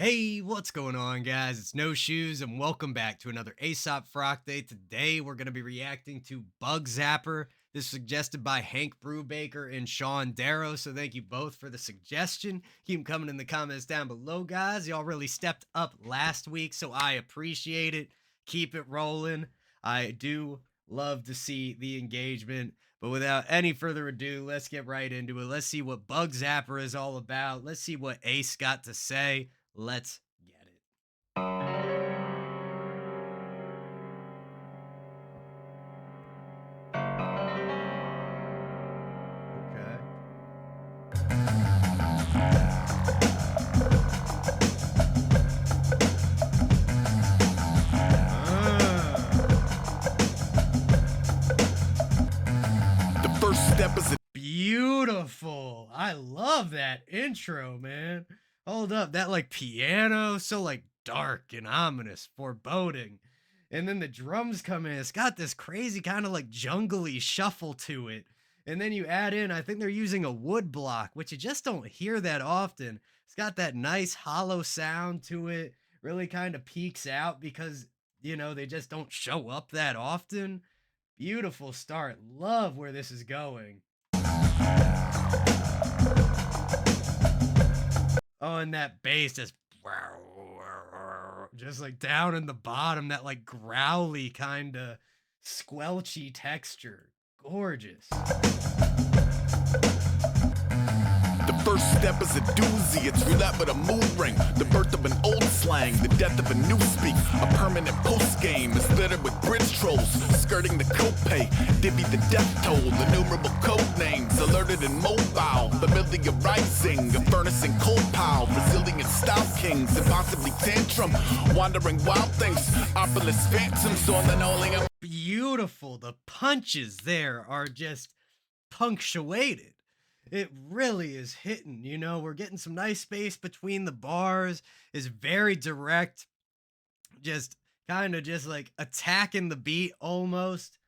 Hey, what's going on, guys? It's No Shoes, and welcome back to another Aesop Frock Day. Today, we're going to be reacting to Bug Zapper. This was suggested by Hank Brubaker and Sean Darrow, so thank you both for the suggestion. Keep them coming in the comments down below, guys. Y'all really stepped up last week, so I appreciate it. Keep it rolling. I do love to see the engagement. But without any further ado, let's get right into it. Let's see what Bug Zapper is all about. Let's see what Ace got to say. Let's get it. Okay. The first step is Beautiful. I love that intro, man. Hold up, that like piano, so like dark and ominous, foreboding. And then the drums come in. It's got this crazy kind of like jungly shuffle to it. And then you add in, I think they're using a wood block, which you just don't hear that often. It's got that nice hollow sound to it. Really kind of peaks out because, they just don't show up that often. Beautiful start. Love where this is going. Oh, and that bass just like down in the bottom, that like growly kind of squelchy texture. Gorgeous. The first step is a doozy. It's roulette with a mood ring. The birth of an old slang, the death of a new speak. A permanent post game is littered with bridge trolls, skirting the copay. Divvy the death toll, innumerable code names, alerted and mobile. Familiar rising, a furnace and coal pile. Resilient style kings, and possibly tantrum. Wandering wild things, opulous phantoms on the knolling of. Beautiful. The punches there are just punctuated. It really is hitting, we're getting some nice space between the bars. Is very direct, just kind of just like attacking the beat almost,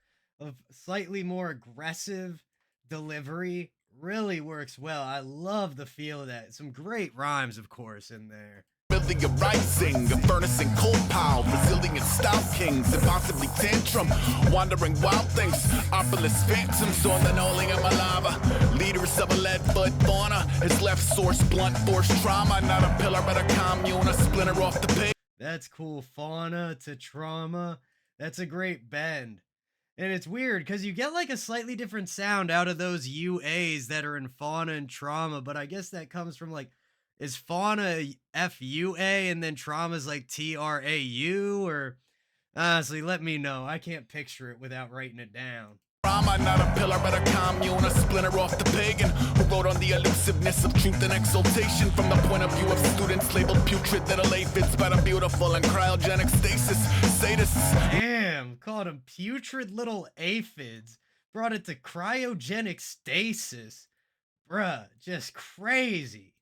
of slightly more aggressive delivery. Really works well. I love the feel of that. Some great rhymes, of course, in there. Familiar rising, a furnace and coal pile. Resilient style kings, and possibly tantrum. Wandering wild things, opulous phantoms on the knolling of my lava. Leaders of a lead-foot fauna. His left source, blunt force trauma. Not a pillar, but a commune, a splinter off the page. That's cool. Fauna to trauma. That's a great bend. And it's weird because you get like a slightly different sound out of those UAs that are in fauna and trauma, but I guess that comes from like, is fauna FUA and then trauma is like TRAU, or honestly, let me know. I can't picture it without writing it down. Trauma, not a pillar, but a commune, a splinter off the pagan who wrote on the elusiveness of truth and exaltation from the point of view of students labeled putrid, little aphids by the beautiful and cryogenic stasis. Sadists. Damn, called them putrid little aphids. Brought it to cryogenic stasis. Bruh, just crazy.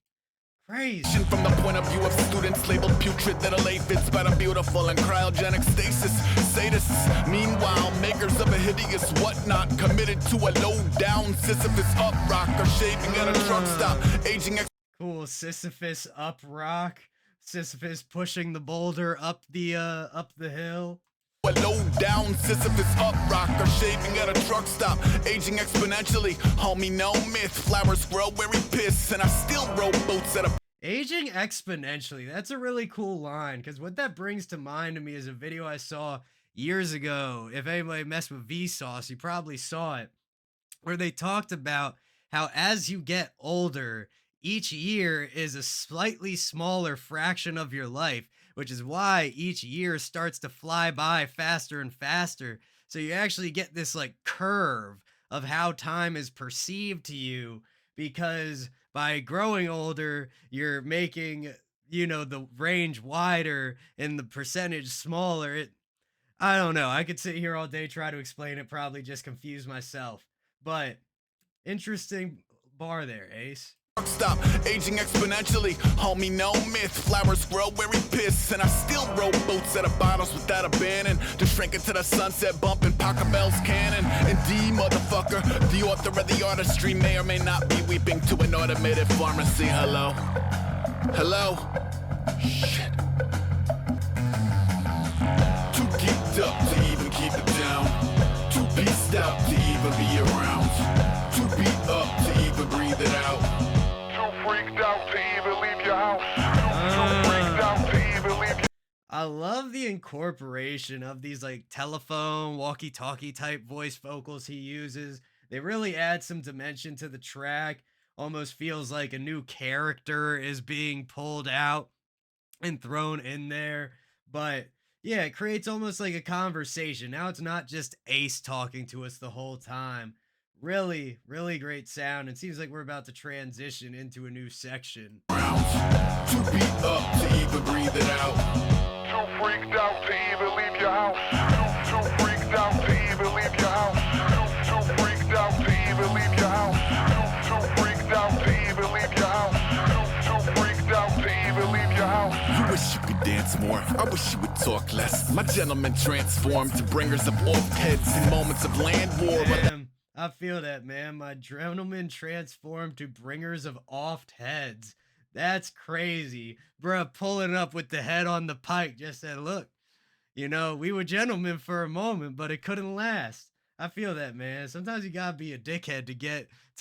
Crazy. From the point of view of students labeled putrid, little aphids by the beautiful and cryogenic stasis. Sadists, meanwhile, makers of a hideous whatnot, committed to a low-down Sisyphus up rock, or shaving at a truck stop, aging. Cool, Sisyphus up rock. Sisyphus pushing the boulder up the hill. A low-down Sisyphus up rock, or shaving at a truck stop, aging exponentially. Homie, no myth. Flowers grow where he piss, and I still row boats at a. Aging exponentially. That's a really cool line, because what that brings to mind to me is a video I saw years ago. If anybody messed with Vsauce, you probably saw it, where they talked about how as you get older, each year is a slightly smaller fraction of your life, which is why each year starts to fly by faster and faster. So you actually get this like curve of how time is perceived to you, because by growing older, you're making, the range wider and the percentage smaller. I don't know. I could sit here all day, try to explain it, probably just confuse myself. But interesting bar there, Ace. Stop aging exponentially, homie, no myth. Flowers grow where he piss, and I still row boats out of bottles without abandon. To shrink into the sunset, bumping Paca Bell's cannon. And D, motherfucker, the author of the artistry may or may not be weeping to an automated pharmacy. Hello, hello. Shit. Too geeked up to even keep it down. Too beast out to even be around. Too beat up to even breathe it out. Too freaked out to even leave your house. Too freaked out to even leave your I love the incorporation of these like telephone, walkie-talkie type voice vocals he uses. They really add some dimension to the track. Almost feels like a new character is being pulled out and thrown in there. But yeah, it creates almost like a conversation. Now it's not just Ace talking to us the whole time. Really, really great sound. It seems like we're about to transition into a new section. rounds. Too beat up to even breathe it out. Too freaked out to even leave your house. Too freaked out to even leave your house. Too freaked out to even leave your house. Too freaked out to even leave your house. Too freaked out to even leave your house. You wish you could dance more. I wish you would talk less. My gentlemen transformed to bringers of off heads in moments of land war. Damn, I feel that, man. My gentlemen transformed to bringers of oft heads. That's crazy. Bruh, pulling up with the head on the pike just said, look, we were gentlemen for a moment, but it couldn't last. I feel that, man. Sometimes you gotta be a dickhead to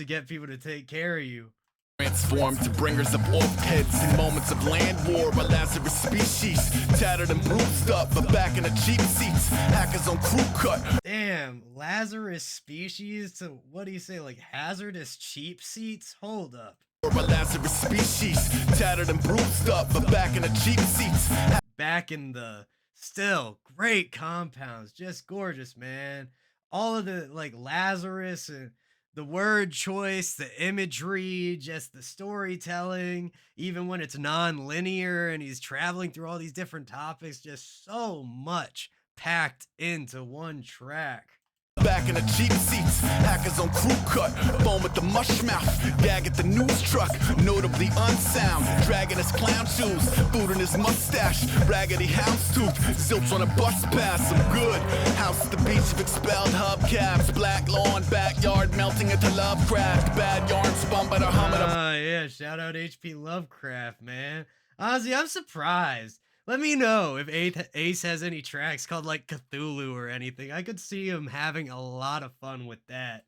get people to take care of you. Transformed to bringers of off heads in moments of land war. A Lazarus species, tattered and bruised up, but back in the cheap seats. Hackers on crew cut. Damn, Lazarus species to what do you say, like hazardous cheap seats? Hold up. A Lazarus species, tattered and bruised up, but back in the cheap seats. Back in the still great compounds, just gorgeous, man. All of the like Lazarus and the word choice, the imagery, just the storytelling, even when it's non-linear and he's traveling through all these different topics, just so much packed into one track. Back in the cheap seats, hackers on crew cut, foam at the mush mouth, gag at the news truck, notably unsound, dragging his clown shoes, food in his mustache, raggedy houndstooth, zilch on a bus pass, some good. House at the beach of expelled hubcaps, black lawn, backyard melting into Lovecraft, bad yarn spun by the hum of the Yeah, shout out HP Lovecraft, man. Honestly, I'm surprised. Let me know if Ace has any tracks called like Cthulhu or anything. I could see him having a lot of fun with that.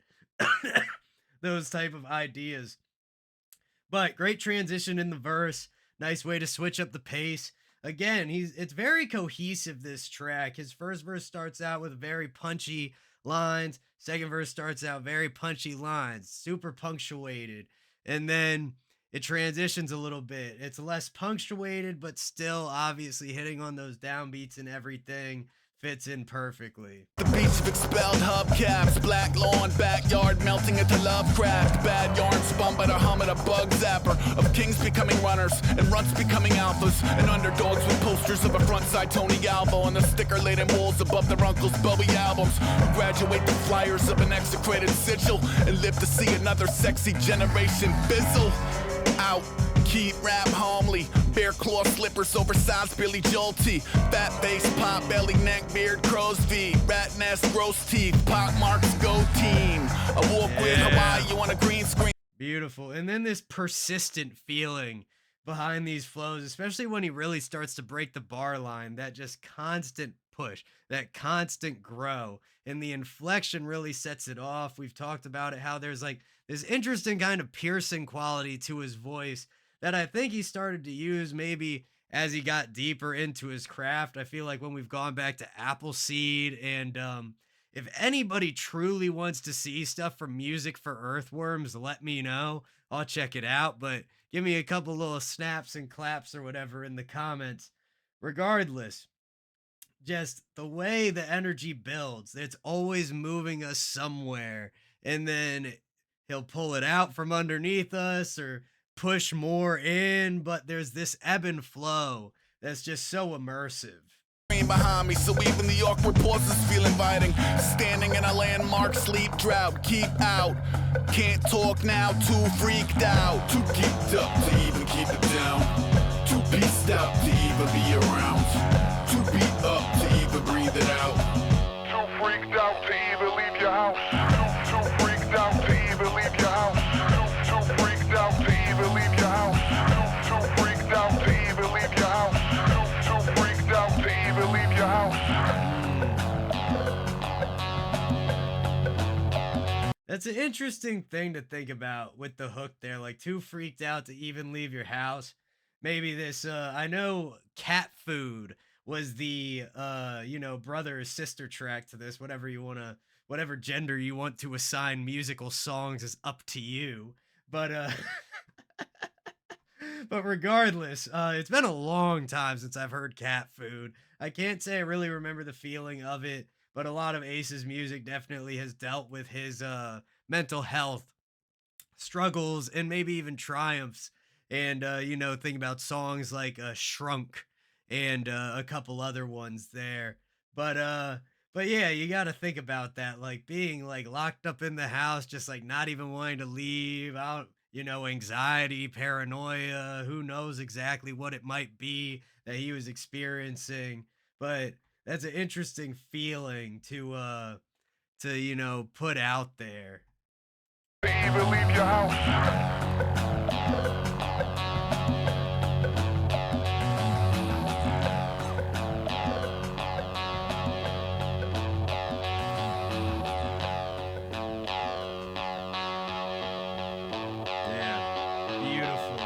Those type of ideas. But great transition in the verse. Nice way to switch up the pace. Again, it's very cohesive, this track. His first verse starts out with very punchy lines. Second verse starts out very punchy lines, super punctuated. And then it transitions a little bit. It's less punctuated, but still obviously hitting on those downbeats and everything fits in perfectly. The beach of expelled hubcaps, black lawn, backyard melting into Lovecraft, bad yarn spun by the hum of the bug zapper, of kings becoming runners and runts becoming alphas, and underdogs with posters of a frontside Tony Galvo and the sticker-laden walls above their uncle's Bowie albums, who graduate the flyers of an execrated sigil and live to see another sexy generation fizzle out. Keep rap homely, bear claw slippers, oversized Billy Joel tee, fat face, pop belly, neck beard, crow's feet, rat nest, gross teeth, pock marks, go team. I walk with Hawaii, you on a green screen. Beautiful. And then this persistent feeling behind these flows, especially when he really starts to break the bar line, that just constant push, that constant grow, and the inflection really sets it off. We've talked about it, how there's like this interesting kind of piercing quality to his voice that I think he started to use maybe as he got deeper into his craft. I feel like when we've gone back to Appleseed, and if anybody truly wants to see stuff from Music for Earthworms, let me know. I'll check it out, but give me a couple little snaps and claps or whatever in the comments. Regardless, just the way the energy builds, it's always moving us somewhere, and then he'll pull it out from underneath us or push more in, but there's this ebb and flow that's just so immersive. Behind me, so even the awkward pauses feel inviting. Standing in a landmark sleep drought, keep out. Can't talk now, too freaked out. Too geeked up to even keep it down. Too beast out to even be around. Too beat up to even breathe it out. Too freaked out to even leave your house. Too freaked out to even leave your house. Too freaked out to even leave your house. Too freaked out to even leave your house. That's an interesting thing to think about with the hook there, like too freaked out to even leave your house. Maybe this I know cat food was the brother or sister track to this, whatever gender you want to assign musical songs is up to you. But but regardless, it's been a long time since I've heard cat food. I can't say I really remember the feeling of it, but a lot of Ace's music definitely has dealt with his mental health struggles and maybe even triumphs. And think about songs like Shrunk and a couple other ones there. But but yeah, you got to think about that, like being like locked up in the house, just like not even wanting to leave out, anxiety, paranoia, who knows exactly what it might be that he was experiencing. But that's an interesting feeling to put out there. Even leave your house. Yeah. Beautiful.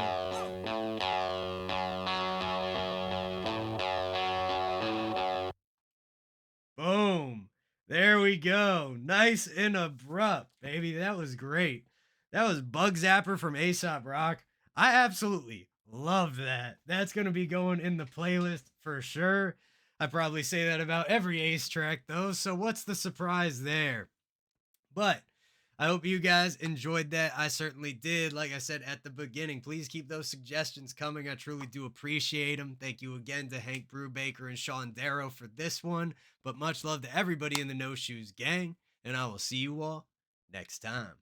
Boom. There we go. Nice and abrupt, baby. That was great. That was Bug Zapper from Aesop Rock. I absolutely love that. That's going to be going in the playlist for sure. I probably say that about every Ace track, though. So, what's the surprise there? But I hope you guys enjoyed that. I certainly did. Like I said at the beginning, please keep those suggestions coming. I truly do appreciate them. Thank you again to Hank Brubaker and Sean Darrow for this one. But much love to everybody in the No Shoes gang. And I will see you all next time.